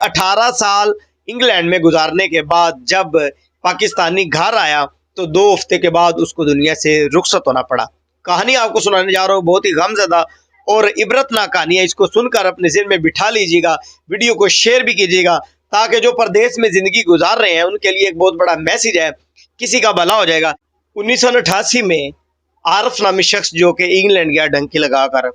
18 साल इंग्लैंड में गुजारने के बाद जब पाकिस्तानी घर आया तो 2 हफ्ते के बाद उसको दुनिया से रुखसत होना पड़ा। कहानी आपको सुनाने जा रहा हूँ, बहुत ही गमज़दा और इबरतनाक कहानी है। इसको सुनकर अपने ज़हन में बिठा लीजिएगा, वीडियो को शेयर भी कीजिएगा ताकि जो परदेश में ज़िंदगी गुजार रहे हैं उनके लिए एक बहुत बड़ा मैसेज है, किसी का भला हो जाएगा। 1988 में आरफ नामी शख्स जो कि इंग्लैंड गया डंकी लगाकर,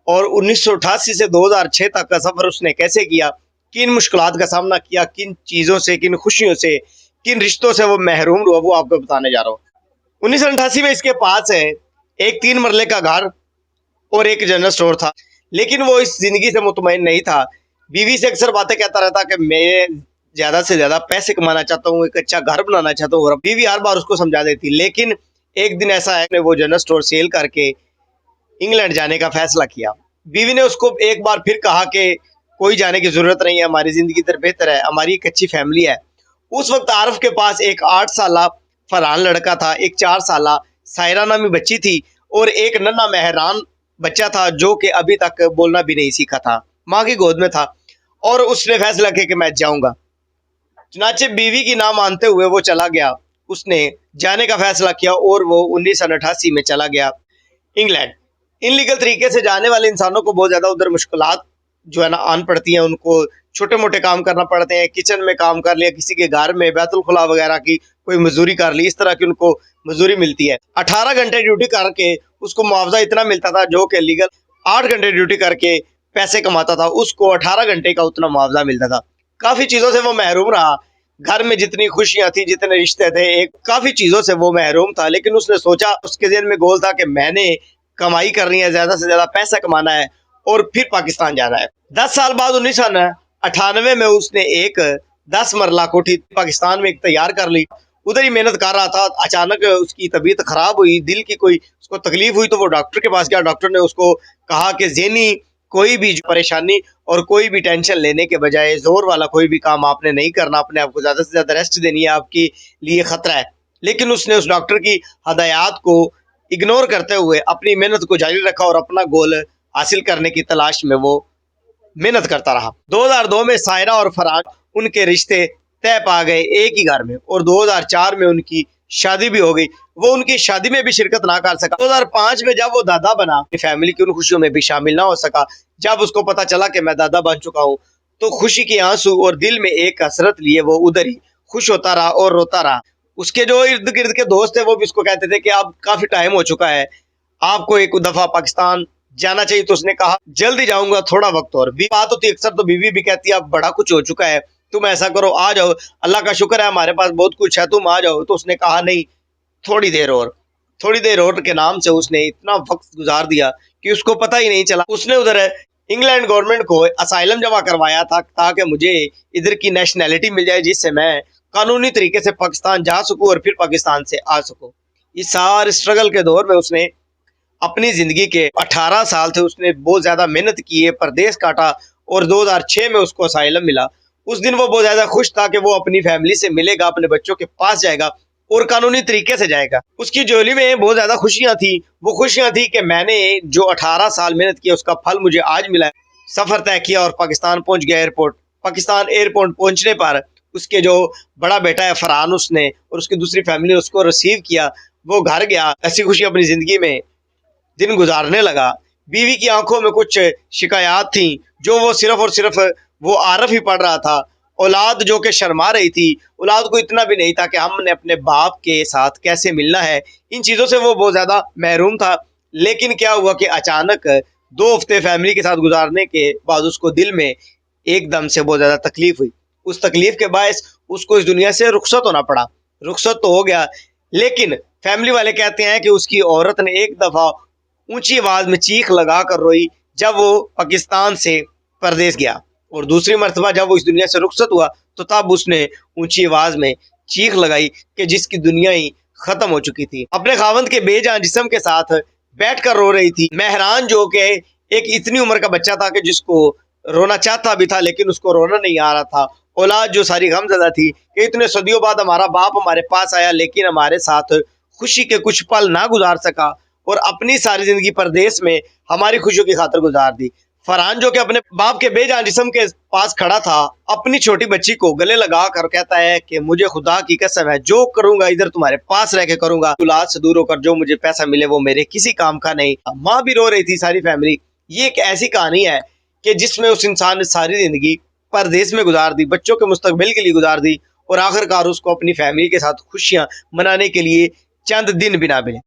और 1988 से 2006 तक का सफ़र उसने कैसे किया, किन मुश्किलात का सामना किया, किन चीज़ों से, किन खुशियों से, किन रिश्तों से वो महरूम हुआ, वो आपको बताने जा रहा हूँ। 1988 में इसके पास है एक 3 मरले का घर और एक जनरल स्टोर था, लेकिन वो इस जिंदगी से मुतमईन नहीं था। बीवी से अक्सर बातें कहता रहता कि मैं ज़्यादा से ज़्यादा पैसे कमाना चाहता हूँ, एक अच्छा घर बनाना चाहता हूँ, और बीवी हर बार उसको समझा देती। लेकिन एक दिन ऐसा है कि वो जनरल स्टोर सेल करके इंग्लैंड जाने का फैसला किया। बीवी ने उसको एक बार फिर कहा कि कोई जाने की ज़रूरत नहीं है, हमारी ज़िंदगी इधर बेहतर है, हमारी एक अच्छी फैमिली है। उस वक्त आरफ के पास एक 8 साला फरहान लड़का था, एक 4 साला सायरा नामी बच्ची थी और एक नन्हा मेहरान बच्चा था जो कि अभी तक बोलना भी नहीं सीखा था, माँ की गोद में था। और उसने फैसला किया कि मैं जाऊंगा। चुनाचे बीवी की ना मानते हुए वो चला गया, उसने जाने का फैसला किया और वो 1988 में चला गया इंग्लैंड। इनलीगल तरीके से जाने वाले इंसानों को बहुत ज़्यादा उधर मुश्किलात जो है ना आन पड़ती हैं। उनको छोटे मोटे काम करना पड़ते हैं, किचन में काम कर लिया, किसी के घर में बैतुल खुला वगैरह की कोई मजदूरी कर ली, इस तरह की उनको मजदूरी मिलती है। 18 घंटे ड्यूटी करके उसको मुआवजा इतना मिलता था, जो कि लीगल 8 घंटे ड्यूटी करके पैसे कमाता था उसको 18 घंटे का उतना मुआवजा मिलता था। काफ़ी चीज़ों से वो महरूम रहा, घर में जितनी खुशियां थी, जितने रिश्ते थे, एक काफ़ी चीज़ों से वो महरूम था। लेकिन उसने सोचा, उसके ज़हन में गोल था कि मैंने कमाई करनी है, ज़्यादा से ज़्यादा पैसा कमाना है और फिर पाकिस्तान जाना है। 10 साल बाद 1998 में उसने एक 10 मरला कोठी पाकिस्तान में एक तैयार कर ली। उधर ही मेहनत कर रहा था, अचानक उसकी तबीयत खराब हुई, दिल की कोई उसको तकलीफ हुई तो वो डॉक्टर के पास गया। डॉक्टर ने उसको कहा कि ज़हनी कोई भी परेशानी और कोई भी टेंशन लेने के बजाय जोर वाला कोई भी काम आपने नहीं करना, अपने आप को ज़्यादा से ज़्यादा रेस्ट देनी है, आपके लिए ख़तरा है। लेकिन उसने उस डॉक्टर की हदायत को इग्नोर करते हुए अपनी मेहनत को जारी रखा और अपना गोल हासिल करने की तलाश में वो मेहनत करता रहा। 2002 में सायरा और फरहान उनके रिश्ते तय पा गए एक ही घर में, और 2004 में उनकी शादी भी हो गई। वो उनकी शादी में भी शिरकत ना कर सका। 2005 में जब वो दादा बना, अपनी फैमिली की उन खुशियों में भी शामिल ना हो सका। जब उसको पता चला कि मैं दादा बन चुका हूँ, तो खुशी के आंसू और दिल में एक हसरत लिए वो उधर ही खुश होता रहा और रोता रहा। उसके जो इर्द गिर्द के दोस्त थे वो भी उसको कहते थे कि अब काफी टाइम हो चुका है, आपको एक दफा पाकिस्तान जाना चाहिए। तो उसने कहा जल्दी जाऊंगा, थोड़ा वक्त और। भी बात होती अक्सर तो बीवी भी कहती है अब बड़ा कुछ हो चुका है, तुम ऐसा करो आ जाओ, अल्लाह का शुक्र है हमारे पास बहुत कुछ है, तुम आ जाओ। तो उसने कहा नहीं, थोड़ी देर और। थोड़ी देर और के नाम से उसने इतना वक्त गुजार दिया कि उसको पता ही नहीं चला। उसने उधर इंग्लैंड गवर्नमेंट को असाइलम जमा करवाया था ताकि मुझे इधर की नेशनैलिटी मिल जाए, जिससे मैं कानूनी तरीके से पाकिस्तान जा सकूं और फिर पाकिस्तान से आ सकूं। इस सारे स्ट्रगल के दौर में उसने अपनी ज़िंदगी के 18 साल थे, उसने बहुत ज़्यादा मेहनत की है, परदेश काटा, और 2006 में उसको असाइलम मिला। उस दिन वो बहुत ज़्यादा खुश था कि वो अपनी फैमिली से मिलेगा, अपने बच्चों के पास जाएगा और कानूनी तरीके से जाएगा। उसकी झोली में बहुत ज़्यादा खुशियाँ थी। वो खुशियाँ थी कि मैंने जो 18 साल मेहनत की उसका फल मुझे आज मिला है। सफ़र तय किया और पाकिस्तान पहुँच गया एयरपोर्ट। पाकिस्तान एयरपोर्ट पहुँचने पर उसके जो बड़ा बेटा है फरहान, उसने और उसकी दूसरी फैमिली ने उसको रिसीव किया। वो घर गया, ऐसी खुशी अपनी ज़िंदगी में दिन गुजारने लगा। बीवी की आंखों में कुछ शिकायत थी जो वो सिर्फ और सिर्फ वो आरफ ही पढ़ रहा था। औलाद जो कि शर्मा रही थी, औलाद को इतना भी नहीं था कि हमने अपने बाप के साथ कैसे मिलना है। इन चीज़ों से वो बहुत ज़्यादा महरूम था। लेकिन क्या हुआ कि अचानक 2 हफ्ते फैमिली के साथ गुजारने के बाद उसको दिल में एकदम से बहुत ज़्यादा तकलीफ हुई। उस तकलीफ के बायस उसको इस दुनिया से रुखसत होना पड़ा। रुखसत तो हो गया, लेकिन फैमिली वाले कहते हैं कि उसकी औरत ने एक दफ़ा ऊंची आवाज़ में चीख लगा कर रोई जब वो पाकिस्तान से परदेश गया, और दूसरी मरतबा जब वो इस दुनिया से रुखसत हुआ तो तब उसने ऊंची आवाज़ में चीख लगाई कि जिसकी दुनिया ही ख़त्म हो चुकी थी। अपने खावंद के बेजान जिस्म के साथ बैठ कर रो रही थी। मेहरान जो कि एक इतनी उम्र का बच्चा था कि जिसको रोना चाहता भी था लेकिन उसको रोना नहीं आ रहा था। औलाद जो सारी गमज़दा थी कि इतने सदियों बाद हमारा बाप हमारे पास आया लेकिन हमारे साथ खुशी के कुछ पल ना गुजार सका और अपनी सारी ज़िंदगी परदेश में हमारी खुशियों की खातिर गुजार दी। फरहान जो कि अपने बाप के बेजान जिस्म के पास खड़ा था, अपनी छोटी बच्ची को गले लगा कर कहता है कि मुझे खुदा की कसम है, जो करूंगा इधर तुम्हारे पास रह के करूंगा, औलाद से दूर होकर जो मुझे पैसा मिले वो मेरे किसी काम का नहीं। माँ भी रो रही थी, सारी फैमिली। ये एक ऐसी कहानी है कि जिसमें उस इंसान ने सारी जिंदगी परदेश में गुजार दी, बच्चों के मुस्तकबिल के लिए गुजार दी, और आखिरकार उसको अपनी फैमिली के साथ खुशियां मनाने के लिए चंद दिन भी ना मिले।